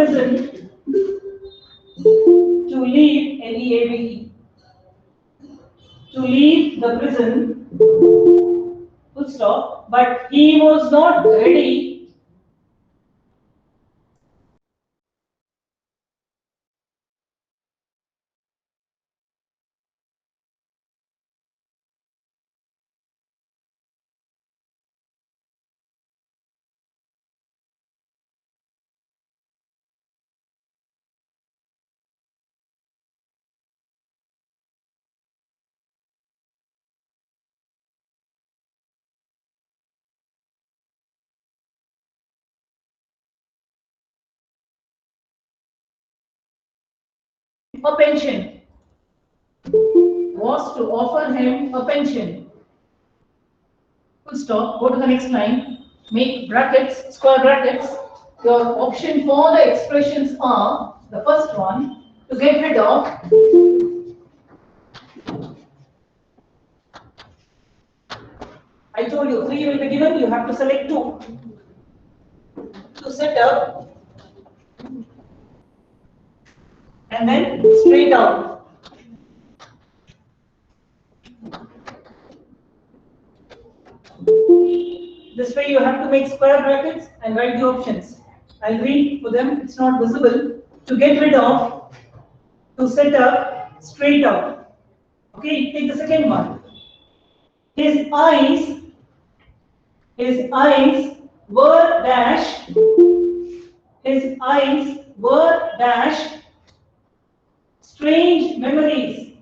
prison to leave LEAVE. To leave the prison, full stop, but he was not ready a pension. Was to offer him a pension. Full stop. Go to the next line. Make brackets, square brackets. Your option for the expressions are the first one to get rid of I told you 3 will be given, you have to select 2 to set up and then straight out. This way you have to make square brackets and write the options. I'll read for them, it's not visible. To get rid of, to set up, straight out. Okay, take the second one. His eyes were dash. His eyes were dash. Strange memories.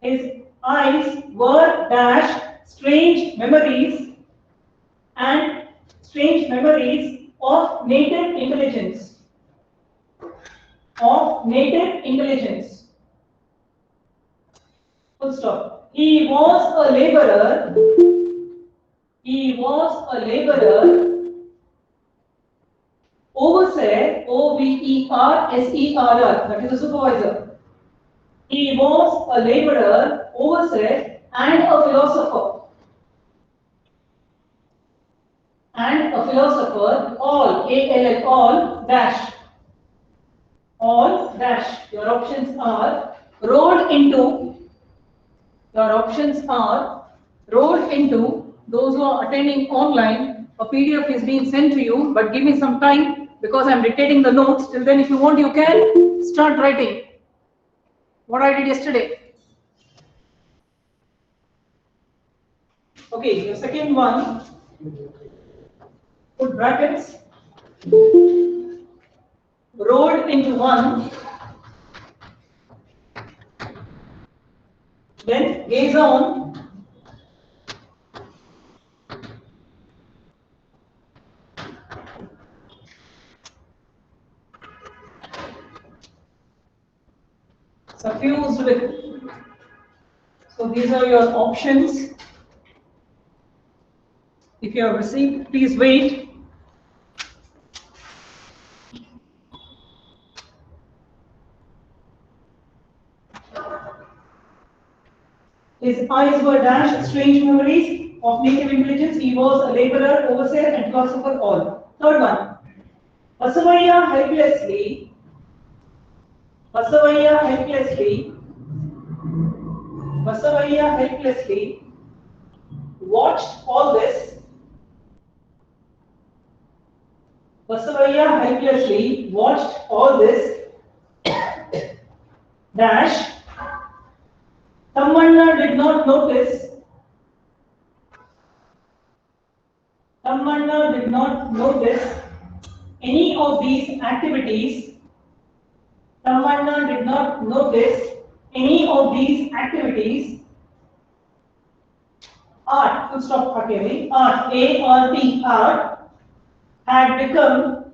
His eyes were dash. Strange memories and strange memories of native intelligence. Of native intelligence. Full stop. He was a laborer. He was a laborer. Overseer, O-V-E-R-S-E-R-R, that is a supervisor. He was a laborer, overseer, and a philosopher. And a philosopher, all, A-L-L, all, dash. All, dash. Your options are rolled into. Your options are rolled into. Those who are attending online, a PDF is being sent to you, but give me some time because I'm dictating the notes. Till then, if you want, you can start writing what I did yesterday. Okay, the second one, put brackets, rolled into 1, then gaze on, suffused with. So these are your options. If you have received, please wait. His eyes were dashed, strange memories of native intelligence. He was a laborer, overseer, and philosopher all. Third one. Basavaya helplessly watched all this. Basavaya helplessly watched all this. Dash. Tammanna did not notice. Tammanna did not notice any of these activities. Tammanna did not notice any of these activities. Art, full stop, Akeli. Art, A-R-T, art, had become,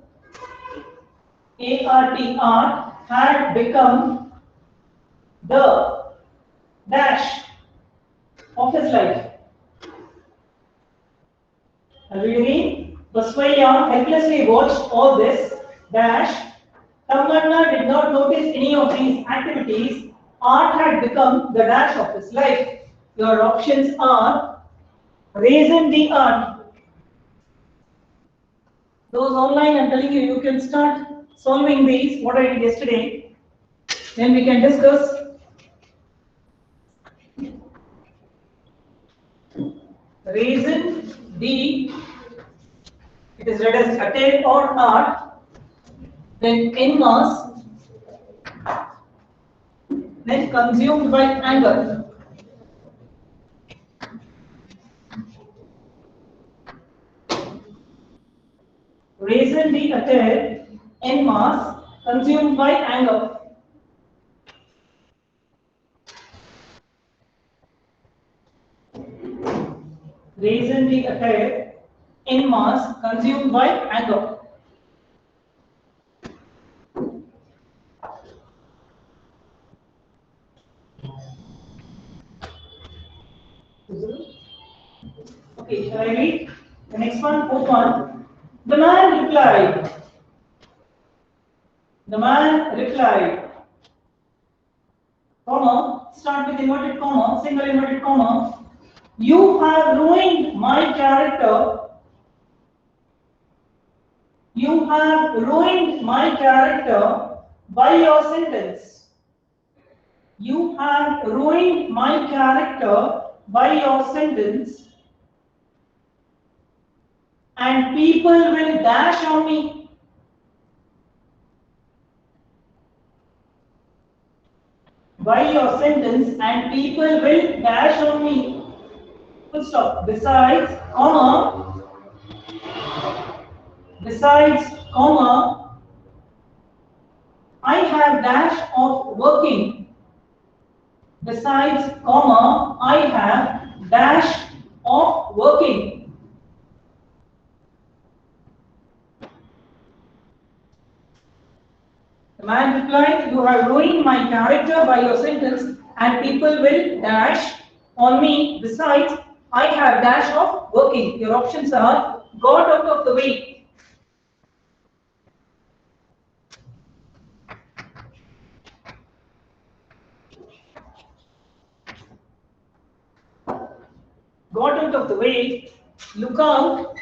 A-R-T, art, had become the dash of his life. I'll read again. Basavaya helplessly watched all this, dash. Tammanna did not notice any of these activities. Art had become the dash of his life. Your options are raisin the art. Those online, I'm telling you, you can start solving these, what I did yesterday. Then we can discuss. Reason D, it is read as attain or not, then in mass, then consumed by anger. Reason D attain in mass, consumed by anger. Reason D attain in mass, consumed by anger. Okay, shall I read? The next one, fourth one. The man replied. The man replied. Comma, start with inverted comma, single inverted comma. You have ruined my character. You have ruined my character by your sentence. You have ruined my character by your sentence. And people will dash on me. By your sentence, and people will dash on me. Full stop. Besides, comma, I have dash of working. Besides, comma, I have dash of working. The man replied, you have ruined my character by your sentence, and people will dash on me. Besides, I have dash of working. Your options are got out of the way. Got out of the way. Look out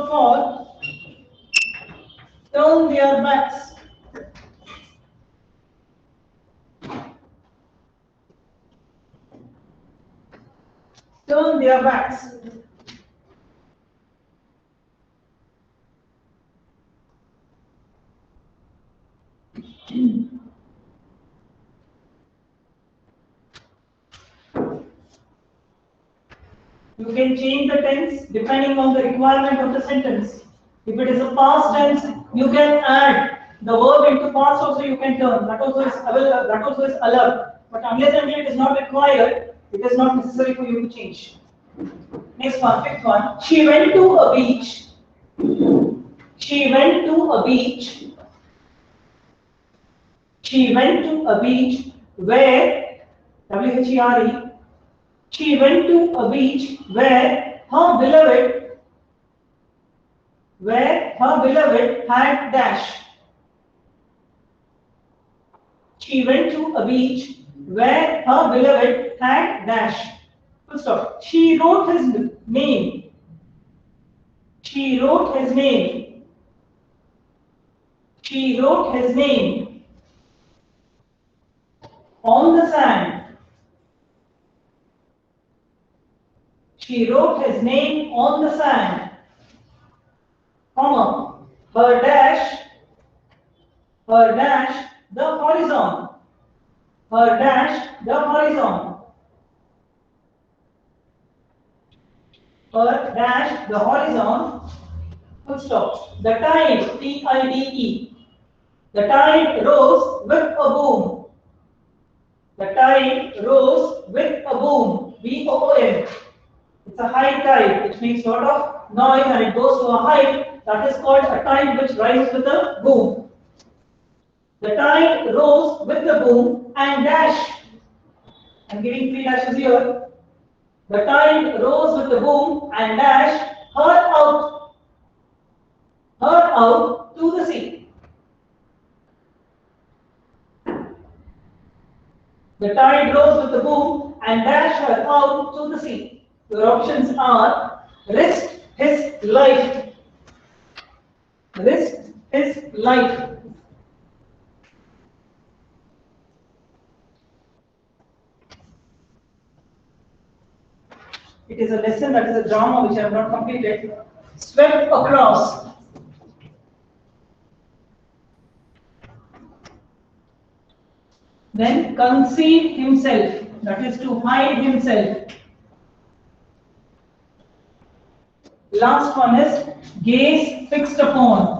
for, turn their backs. Turn their backs. You can change the tense depending on the requirement of the sentence. If it is a past tense, you can add the verb into past also, you can turn. That also is allowed. But unless and until it is not required, it is not necessary for you to change. Next one, fifth one. She went to a beach. She went to a beach. She went to a beach where, W-H-E-R-E, she went to a beach where her beloved had dash. She went to a beach where her beloved had dash. Full stop. She wrote his name. She wrote his name. She wrote his name on the sand. She wrote his name on the sand. Comma. Her dash, the horizon. Her dash, the horizon. Her dash, the horizon. Full stop. The tide, T-I-D-E. The tide rose with a boom. The tide rose with a boom. B-O-O-M. It's a high tide, which makes a lot of noise and it goes to a height. That is called a tide which rises with a boom. The tide rose with the boom and dash. I'm giving three dashes here. The tide rose with the boom and dash her out to the sea. The tide rose with the boom and dash her out to the sea. Your options are risked his life. Risked his life. It is a lesson, that is a drama which I have not completed. Swept across. Then concealed himself, that is to hide himself. Last one is gaze fixed upon.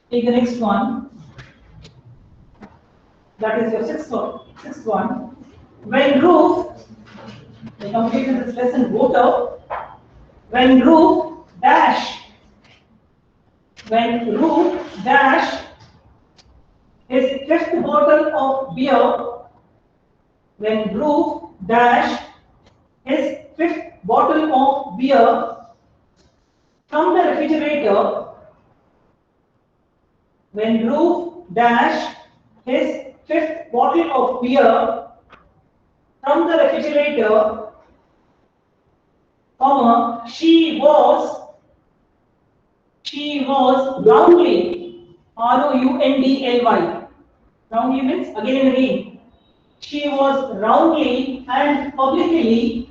Take the next one. That is your sixth one. When roof, I completed this lesson, water. When roof dash. When roof dash his fifth bottle of beer. When roof dash his fifth bottle of beer from the refrigerator. When Roof dash his fifth bottle of beer from the refrigerator, comma, she was roundly, R-O-U-N-D-L-Y. Roundly means again and again. She was roundly and publicly.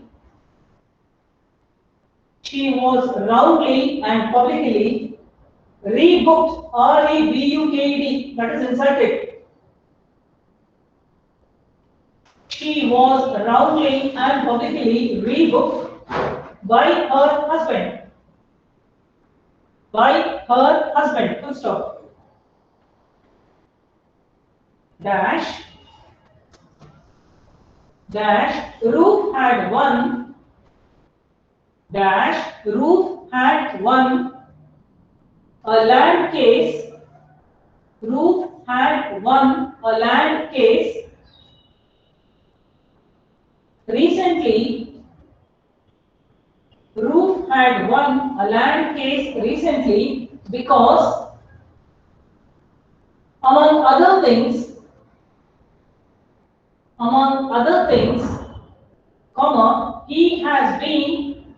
She was roundly and publicly rebooked, R-E-B-U-K-E-D, that is inserted. She was roundly and publicly rebooked by her husband. By her husband, full stop. Dash, dash, Ruth had won, dash, Ruth had won a land case. Ruth had won a land case recently. Ruth had won a land case recently because, among other things, comma, he has been,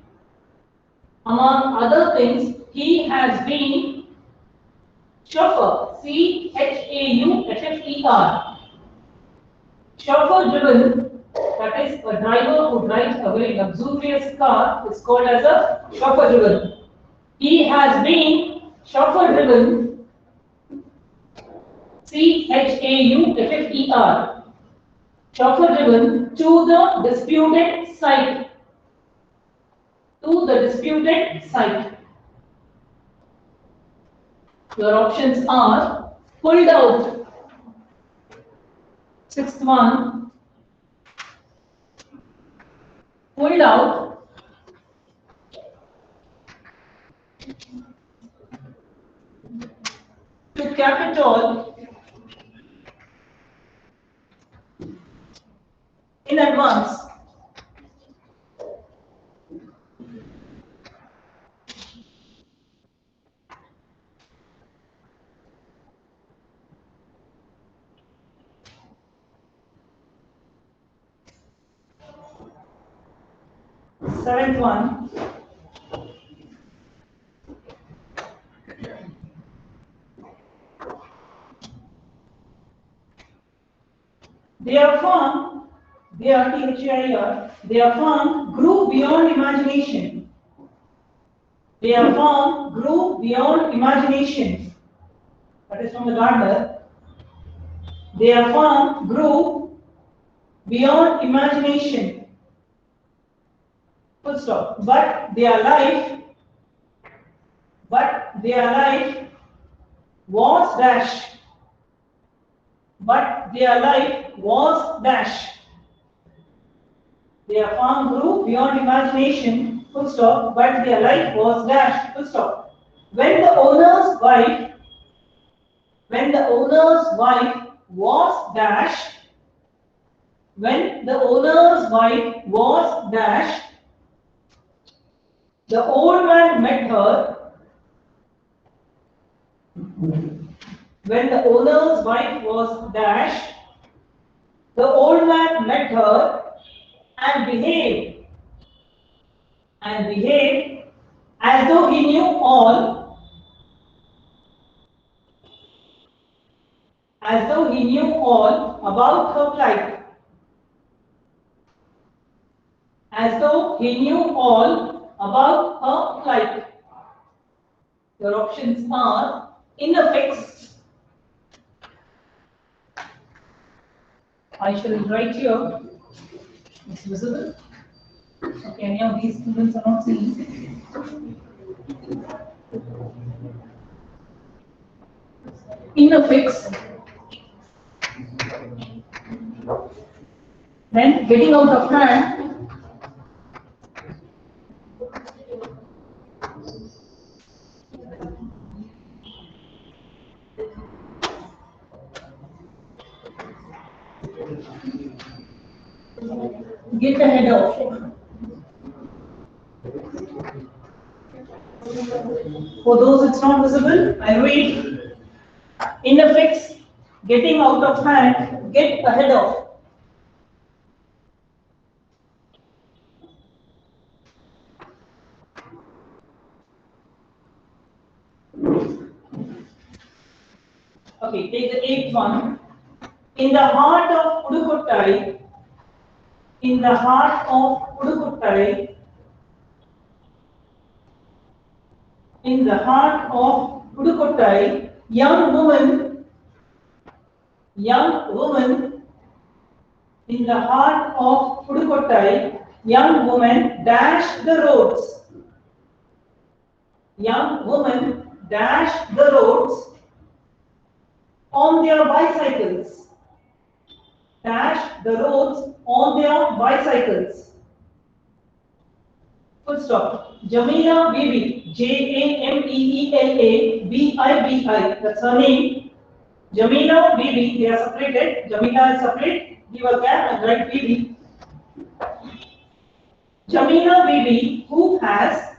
among other things, he has been chauffeur, C-H-A-U-F-F-E-R. Chauffeur driven, that is a driver who drives a very luxurious car, is called as a chauffeur driven. He has been chauffeur driven, C-H-A-U-F-F-E-R. Chauffeur driven to the disputed site. To the disputed site. Your options are pulled out. Sixth one, pulled out. To Capitol in advance. Seventh one, their farm, their T-H-I-R, their farm grew beyond imagination. Their farm grew beyond imagination. That is from the gardener. Their farm grew beyond imagination. Full stop. But their life was dash. But their life was dash. Their farm grew beyond imagination, full stop, but their life was dash, full stop. When the owner's wife was dash, when the owner's wife was dash, The old man met her when the owner's wife was dash. The old man met her and behaved as though he knew all, about her plight. As though he knew all about her plight. Your options are in a fix. I shall write here. It's visible. Okay, any of these students are not seeing. In a fix. Then getting out of hand. Get ahead of. For those it's not visible, I read. In a fix, getting out of hand, get ahead of. Okay, take the eighth one. In the heart of Pudukottai, in the heart of Pudukottai, in the heart of Pudukottai, young woman, in the heart of Pudukottai, young woman dash the roads. Young women dash the roads on their bicycles. Dash the roads on their bicycles. Full stop. Jameela Bibi, Jameela Bibi, that's her name. Jameela Bibi, they are separated. Jameela is separate. Give a gap and write Bibi. Jameela Bibi, who has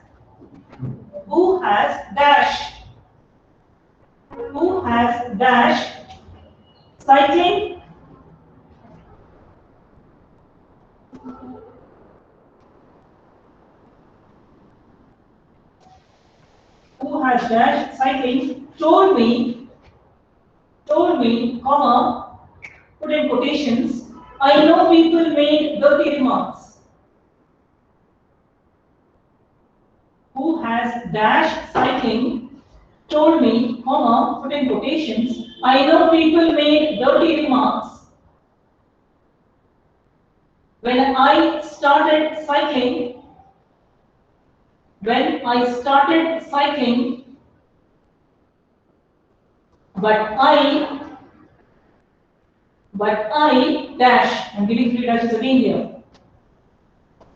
dash, cycling, told me, comma, put in quotations, I know people made dirty remarks. Who has dash cycling, told me, comma, put in quotations, I know people made dirty remarks. When I started cycling, but I dash, I'm giving 3 dashes again here.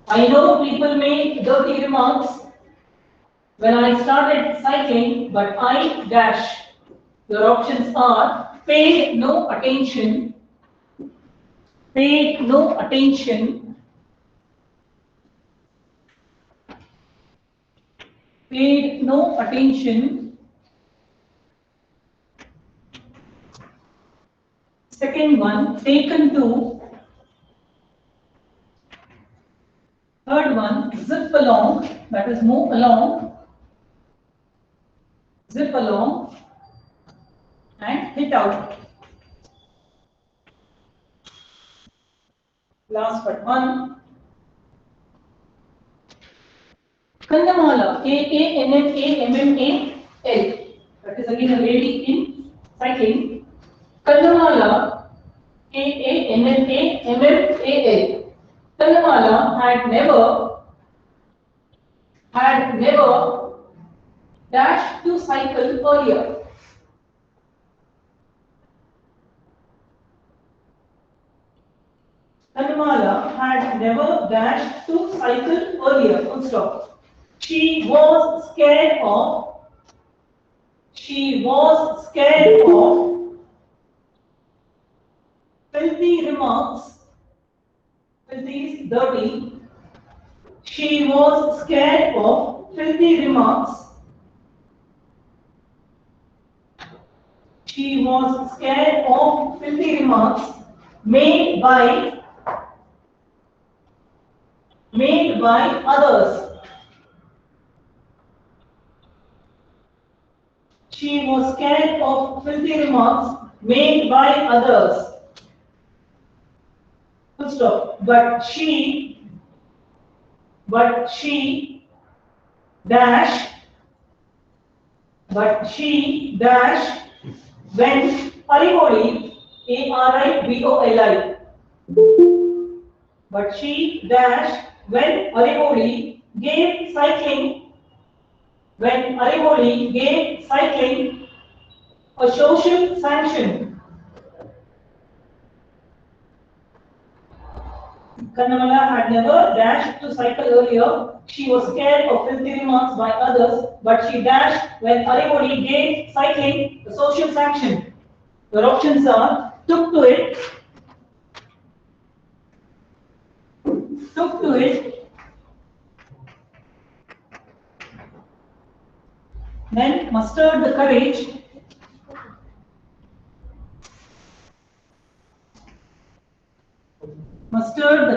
I know people made dirty remarks when I started cycling, but I dash. Your options are paid no attention, Second one, taken to. Third one, zip along, that is move along, zip along, and hit out. Last but one. Kannamala, Kannammal. That is again a lady in cycling. Kannamala, Kannammal. Kannamala had never dashed to cycle earlier. Kannamala had never dashed to cycle earlier. Full stop. She was scared of. Filthy remarks. Filthy is dirty. She was scared of filthy remarks. She was scared of filthy remarks made by others. She was scared of filthy remarks made by others. Full stop. But she dash went ariboli, ARIBOLI. But she dash when Ariboli gave cycling a social sanction. Kannamala had never dashed to cycle earlier. She was scared of filthy remarks by others, but she dashed when Ariboli gave cycling a social sanction. Your options are took to it, then mustered the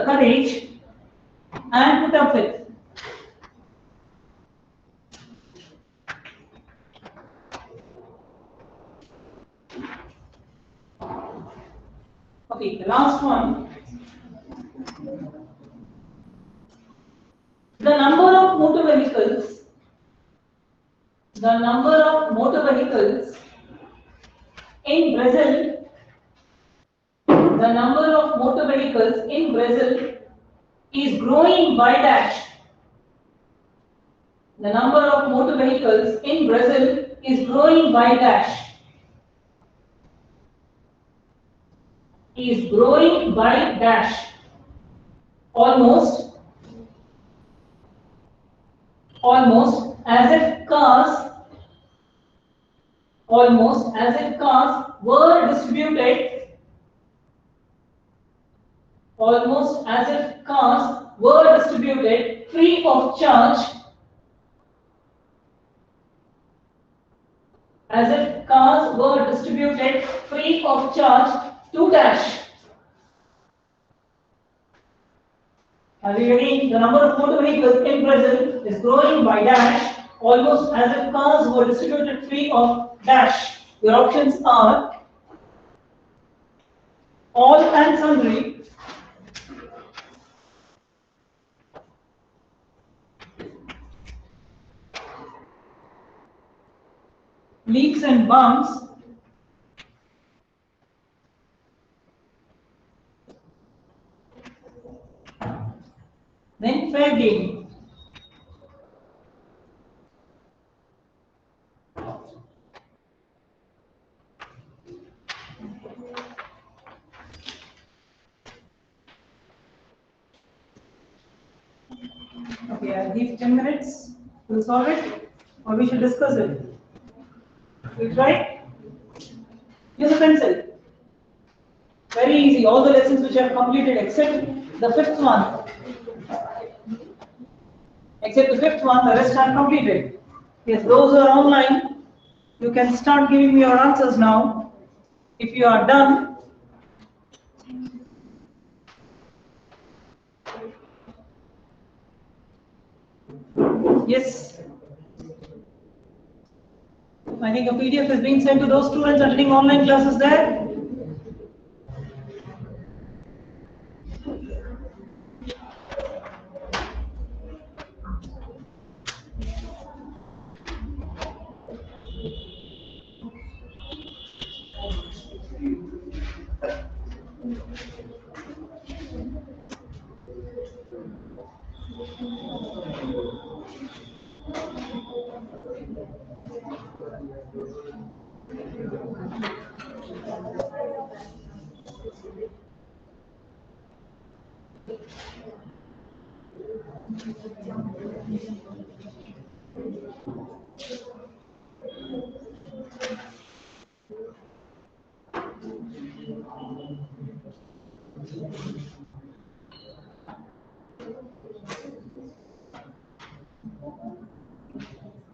courage, and put up with. Okay, the last one. The number of motor vehicles in Brazil, is growing by dash. The number of motor vehicles in Brazil is growing by dash. Is growing by dash. Almost as if cars were distributed free of charge, to dash. Again, the number of motor vehicles in Brazil is growing by dash, almost as if cars were distributed free of dash. Your options are all and sundry, leaps and bounds, then fair game. Okay, I'll give 10 minutes to solve it, or we should discuss it. You try? Use a pencil. Very easy. All the lessons which I have completed except the fifth one. The rest are completed. Yes, those who are online, you can start giving me your answers now. If you are done, yes. I think a PDF is being sent to those students attending online classes there.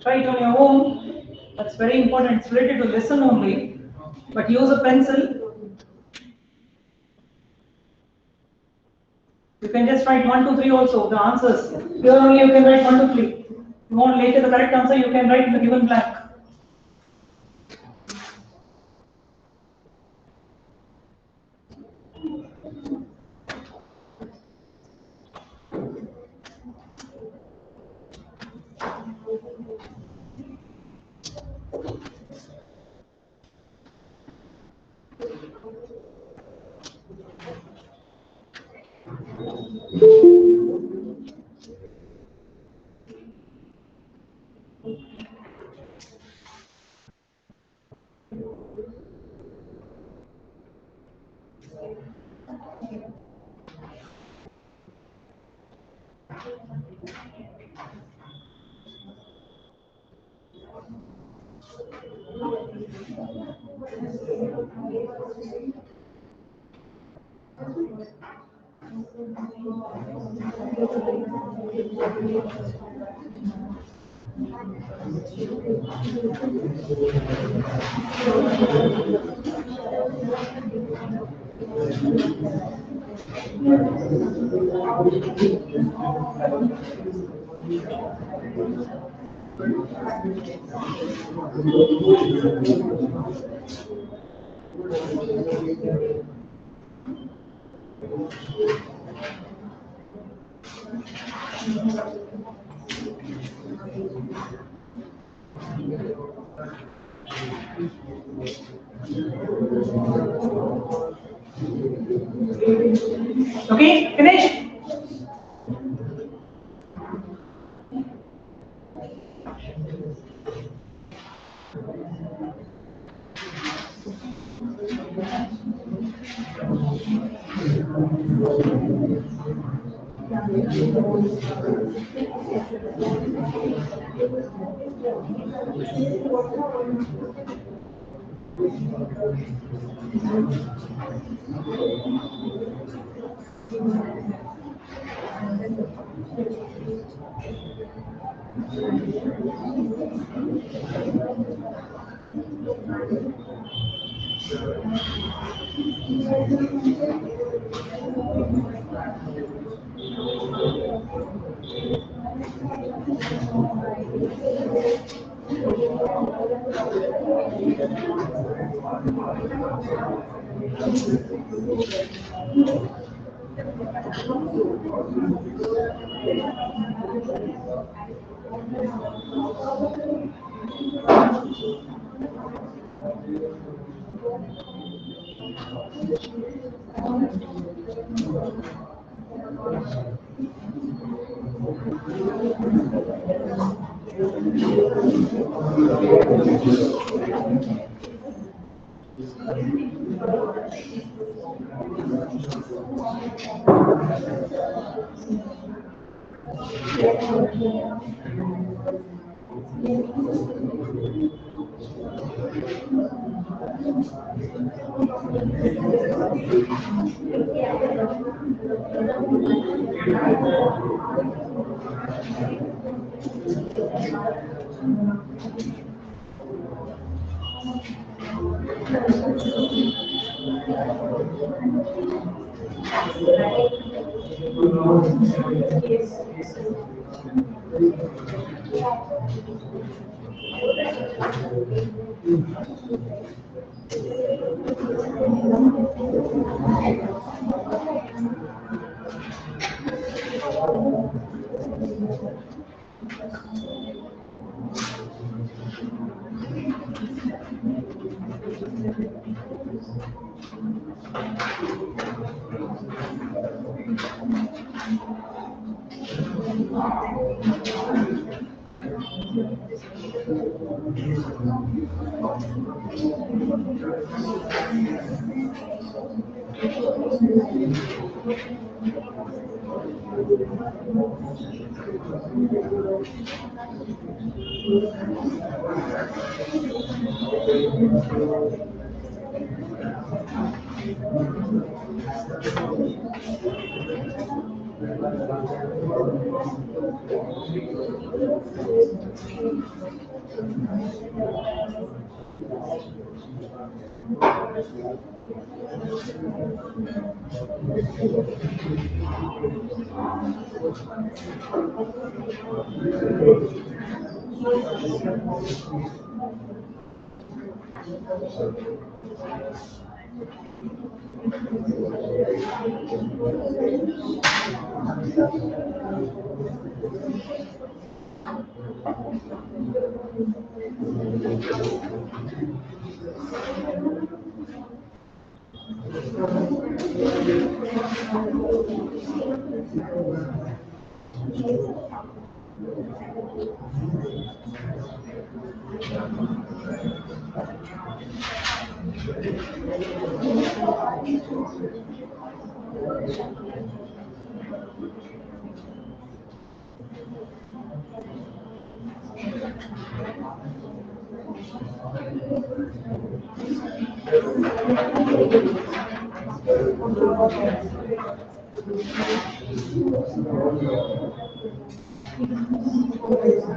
Try it on your own. That's very important. It's related to lesson only. But use a pencil. You can just write 1, 2, 3 also, the answers. Here only you can write 1, 2, 3. If you want later the correct answer, you can write in the given blank. Okay, finish.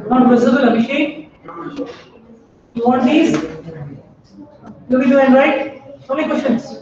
Not visible, Abhishek. You want these? You will do and right? How many questions?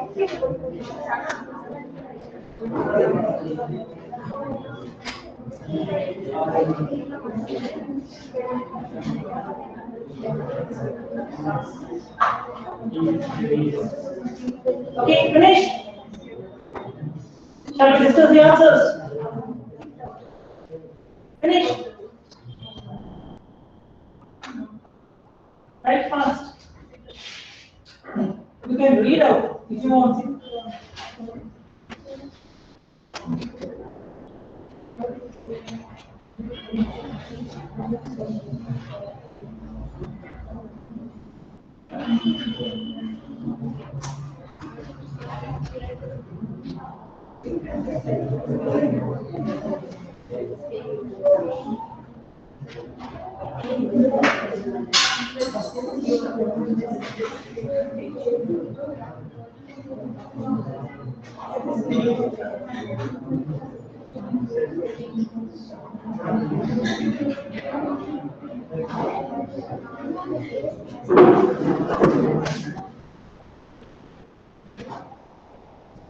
Okay. Okay, finished. Shall we discuss the answers? Finished. Write fast. You can read out if you want.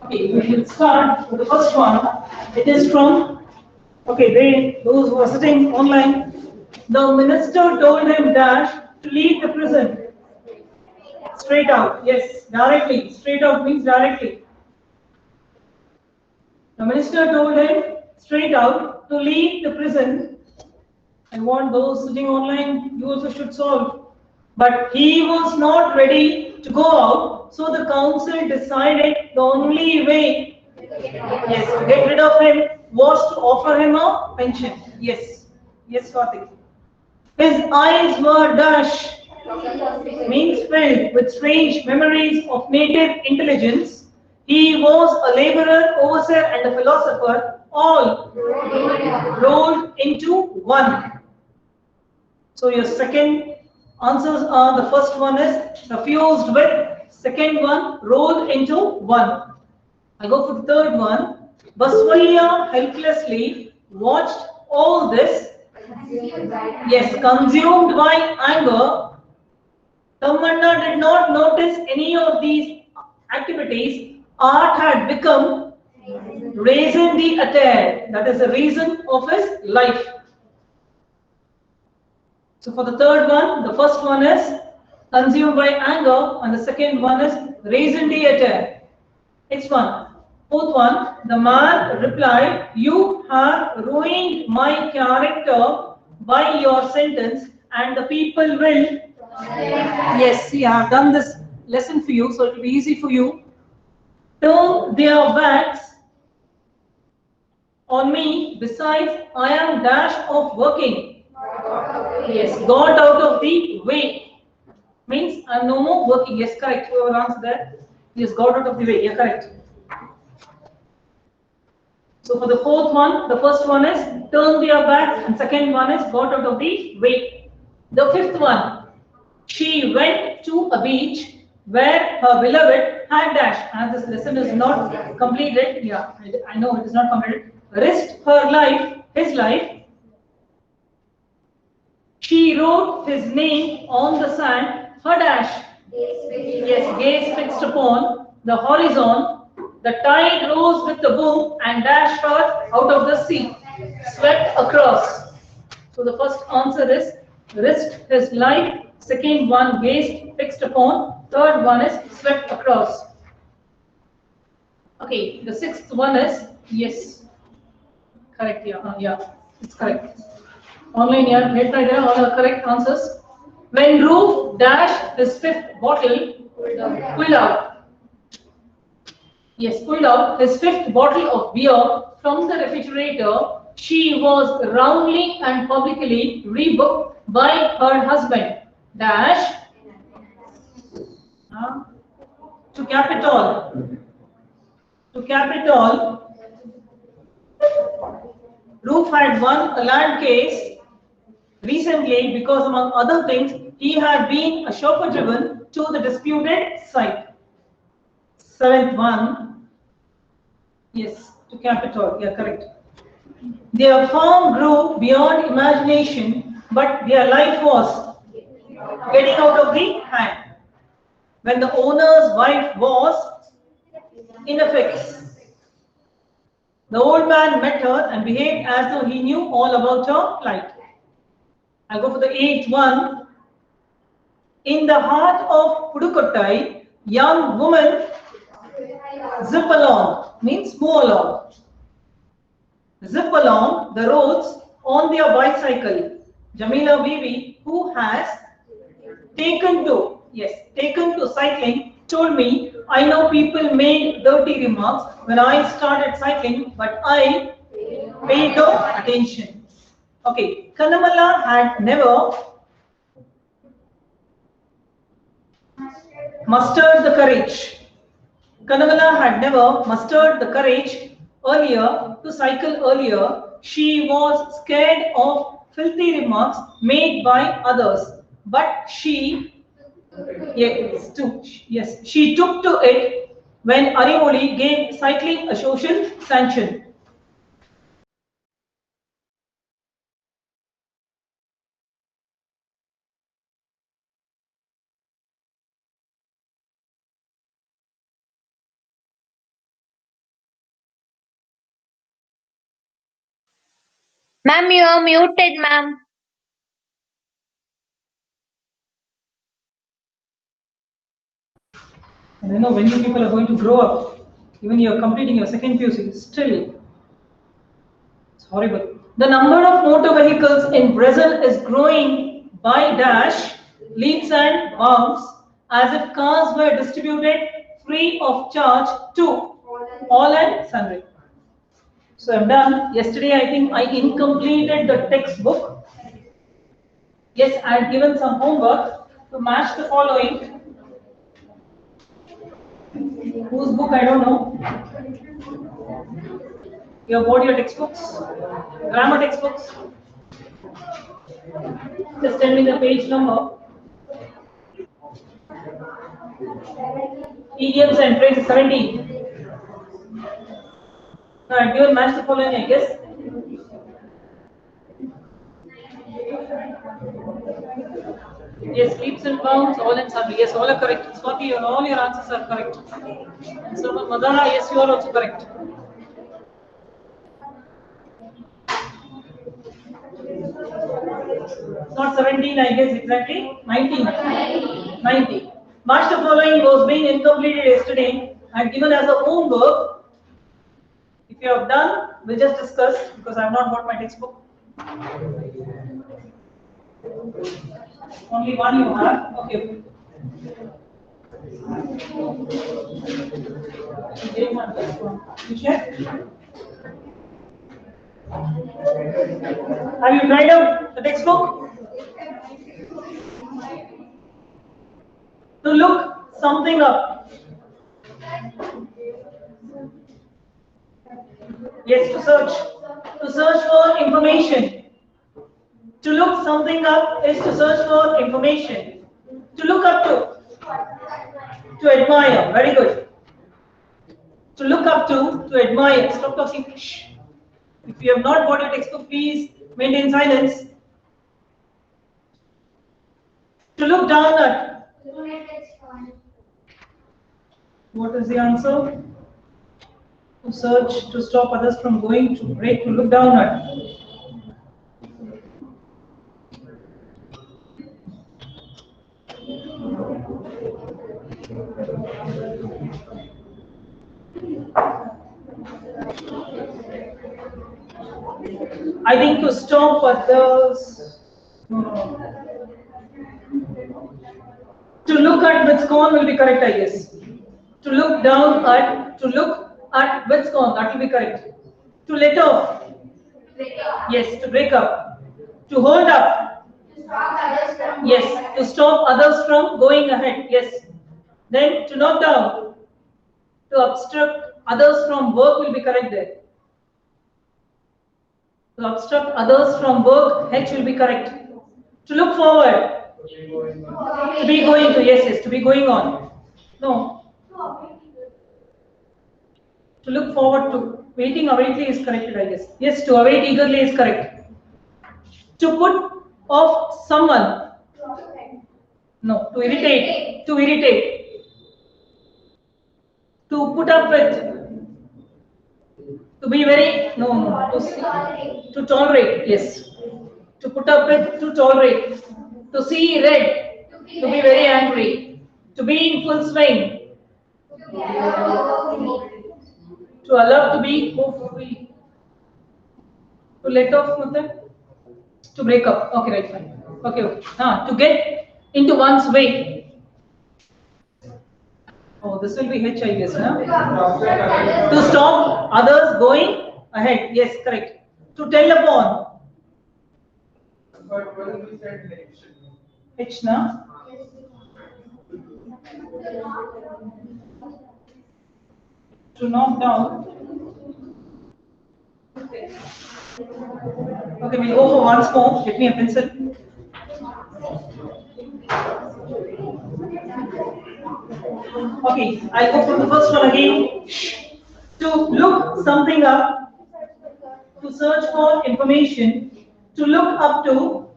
Okay, we will start with the first one. It is from, okay, those who are sitting online. The minister told him dash to leave the prison. Straight out, yes, directly. Straight out means directly. The minister told him straight out to leave the prison. I want those sitting online, you also should solve. But he was not ready to go out, so the council decided the only way, yes, to get rid of him was to offer him a pension. Yes, yes, Karthik. His eyes were dash, means filled with strange memories of native intelligence. He was a laborer, overseer, and a philosopher, all rolled into one. So your second answers are, the first one is suffused with, second one rolled into one. I go for the third one. Baswaliya helplessly watched all this. Yes, consumed by anger. Tamanna did not notice any of these activities. Art had become raison d'etre. That is the reason of his life. So for the third one, the first one is consumed by anger, and the second one is raised theatre. Next one. Fourth one, the man replied, "You have ruined my character by your sentence, and the people will." Yes, see, I have done this lesson for you, so it will be easy for you. Turn their backs on me. Besides, I am dash of working. Yes, got out of the way. Means I'm no more working. Yes, correct. Whoever answered that, yes, got out of the way. Yeah, correct. So for the fourth one, the first one is turn their backs, and second one is got out of the way. The fifth one, she went to a beach where her beloved had dash. As this lesson is not completed, yeah, I know it is not completed. Risked her life, his life. She wrote his name on the sand, her dash. Yes, gaze fixed upon the horizon. The tide rose with the boom and dashed her out of the sea, swept across. So the first answer is risked his life. Second one, gazed fixed upon. Third one is swept across. Okay, the sixth one is yes. Correct, yeah, yeah, it's correct. Online, yeah, get right there, all are correct answers. When Roof dashed his fifth bottle, pulled out. Yes, pulled out his fifth bottle of beer from the refrigerator, she was roundly and publicly rebuked by her husband. Dash uh, to Capitol. To Capitol, Roof had won a land case recently because, among other things, he had been a chauffeur driven to the disputed site. Seventh one, yes, to Capitol, yeah, correct. Their farm grew beyond imagination, but their life was getting out of the hand. When the owner's wife was in a fix, the old man met her and behaved as though he knew all about her plight. I go for the eighth one. In the heart of Pudukottai, young woman zip along, means move along. Zip along the roads on their bicycle. Jamila Bibi, who has taken to cycling, told me, I know people made dirty remarks when I started cycling, but I paid no attention. Okay, Kanamala had never mustered the courage. Kanamala had never mustered the courage earlier to cycle earlier. She was scared of filthy remarks made by others, but she took to it when Arimoli gave cycling a social sanction. Ma'am, you are muted, ma'am. I don't know when you people are going to grow up. Even you're completing your second PUC, still, it's horrible. The number of motor vehicles in Brazil is growing by dash leaps and bounds as if cars were distributed free of charge to all and sundry. So I'm done. Yesterday I think I incompleted the textbook. Yes, I had given some homework to match the following. Whose book I don't know. You have got your textbooks, grammar textbooks. Just tell me the page number. Idioms and phrases 17. No, I've given match the following, I guess. Yes, leaps and bounds, all and sundry. Yes, all are correct. Swati, all your answers are correct. So, Madana, yes, you are also correct. Not 17, I guess exactly. 19. 90. Match the following was being incompleted yesterday and given as a homework. If you have done, we'll just discuss because I have not got my textbook. Only one you have. Okay. You check. Have you tried out the textbook? To look something up. Yes, to search. To search for information. To look something up is to search for information. To look up to. To admire. Very good. To look up to admire. Stop talking. Shh. If you have not got your textbook, please maintain silence. To look down at. What is the answer? To search, to stop others from going, to break, to look down at. I think to stop others. No. To look at with scorn will be correct, I guess. To look down at, to look at with scorn, that will be correct. To let off. Yes, to break up. To hold up. Yes, to stop others from going ahead. Yes. Then to knock down. To obstruct others from work will be correct there. To obstruct others from work, H will be correct. To look forward. To be going to, yes, to be going on. No. To look forward to. Waiting awaitly is corrected, I guess. Yes, to await eagerly is correct. To put off someone. No, to irritate. To irritate. To put up with. To be very, no. To tolerate, yes. To put up with, to tolerate. To see red. To be very angry. To be in full swing. To allow to be free. To let off method. To break up. Okay, right, fine. Okay. To get into one's way. Oh, this will be H, I guess, no? To stop others going ahead. Yes, correct. To tell upon. H, no? To knock down. Okay, we'll go for once more. Get me a pencil. Okay, I'll go for the first one again. To look something up, to search for information, to look up to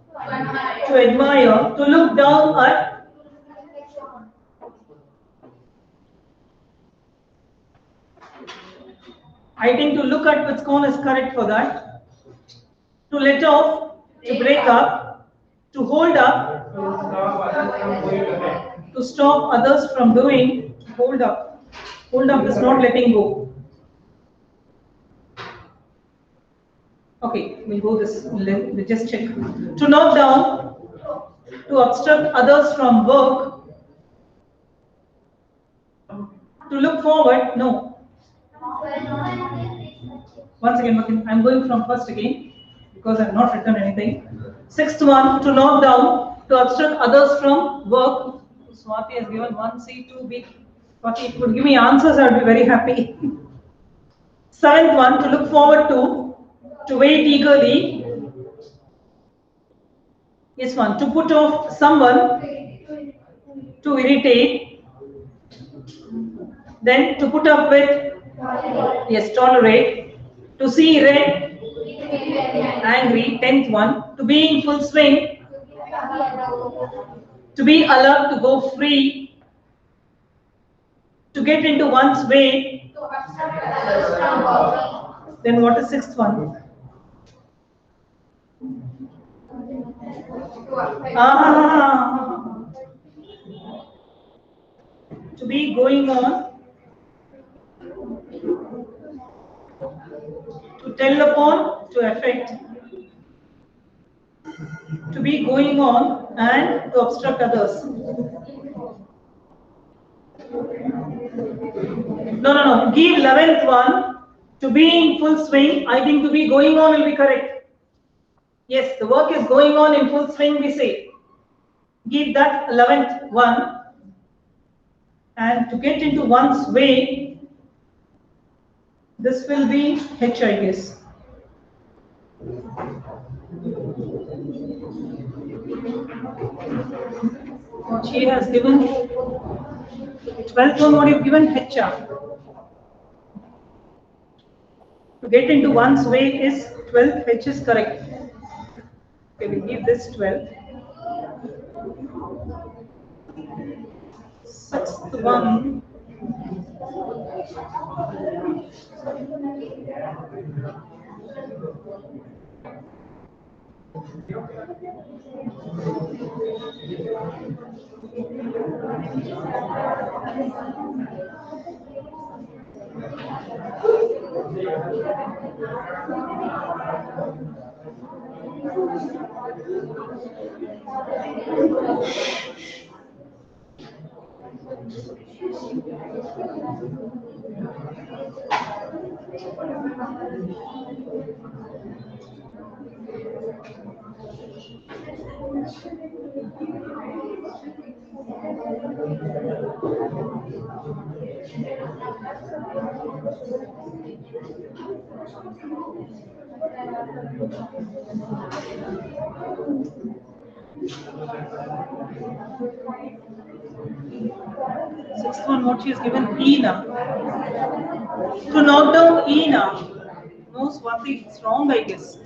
admire, to look down at. I think to look at with scorn is correct for that. To let off, to break up, to hold up, to stop others from doing, hold up. Hold up is not letting go. Okay, we'll go this, we'll just check. To knock down, to obstruct others from work, to look forward, no. Once again, I'm going from first again because I've not written anything. Sixth one, to knock down, to obstruct others from work. Swati has given 1C, 2B. Swati, if you could give me answers, I would be very happy. Seventh one, to look forward to wait eagerly. Yes, one, to put off someone, to irritate. Then to put up with, yes, tolerate. To see red, angry. 10th one, to be in full swing. To be allowed to go free. To get into one's way. Then what is sixth one? To be going on. To tell upon, to affect. To be going on and to obstruct others. No. Give 11th one. To be in full swing. I think to be going on will be correct. Yes, the work is going on in full swing, we say. Give that 11th one. And to get into one's way, this will be H, I guess. What she has given, 12th one, what you've given, HR. To get into one's way is 12th, H is correct. Okay, we give this 12. 6th one. Sixth one, what she has given, E now. To knock down E now. No, Swati, it's wrong, I guess.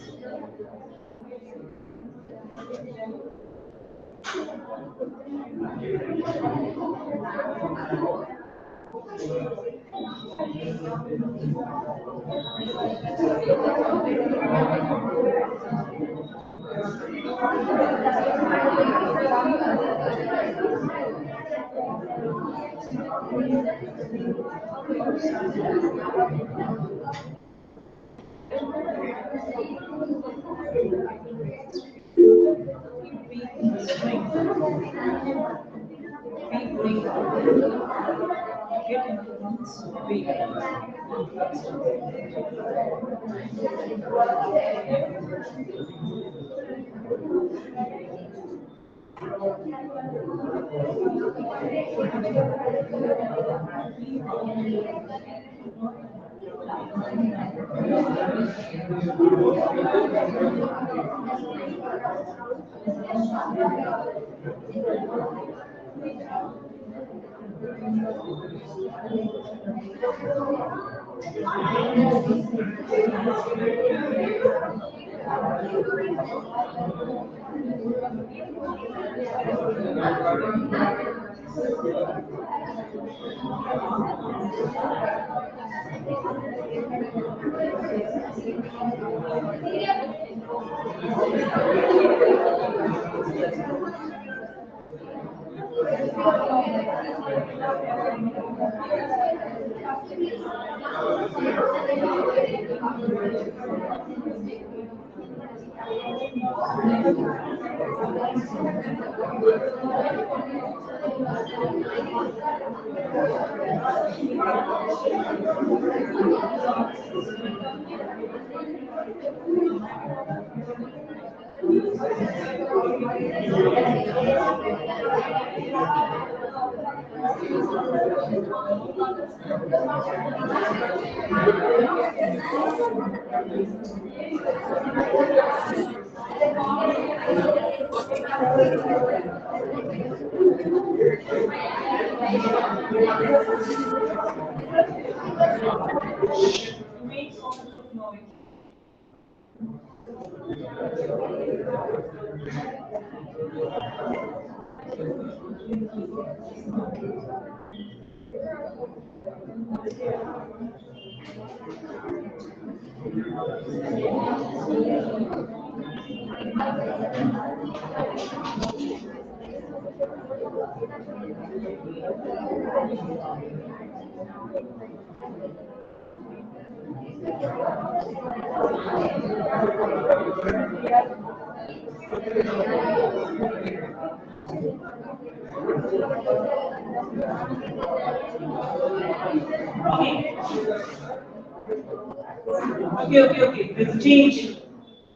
Okay. Let's change.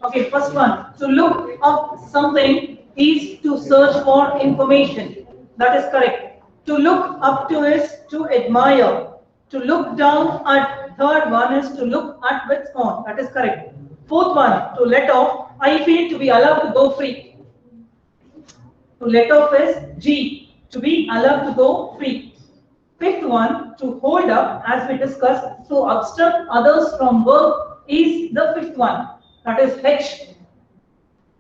Okay, first one. To look up something is to search for information. That is correct. To look up to is to admire. To look down at, third one is to look at with on. That is correct. Fourth one, to let off. I feel to be allowed to go free. To let off is G. To be allowed to go free. Fifth one, to hold up, as we discussed, to obstruct others from work is the fifth one. That is H.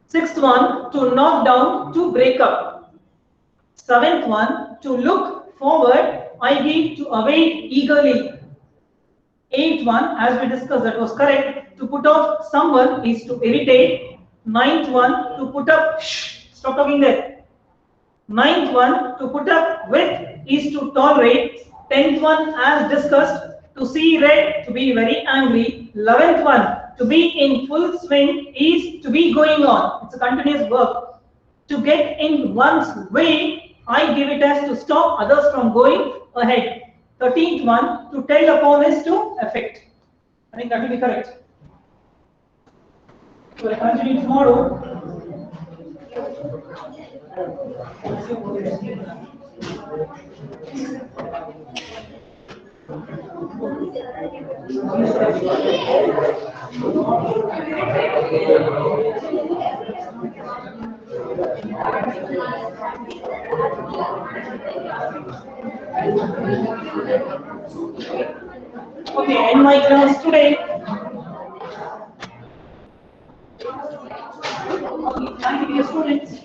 Sixth one, to knock down, to break up. Seventh one, to look forward, I mean to await eagerly. Eighth one, as we discussed, that was correct. To put off someone is to irritate. Ninth one, to put up, shh, stop talking there. Ninth one, to put up with is to tolerate. 10th one, as discussed, to see red, to be very angry. 11th one, to be in full swing is to be going on. It's a continuous verb. To get in one's way, I give it as to stop others from going ahead. 13th one, to tell upon is to affect. I think that will be correct. So I continue tomorrow. Okay, in my class today, thank you, students.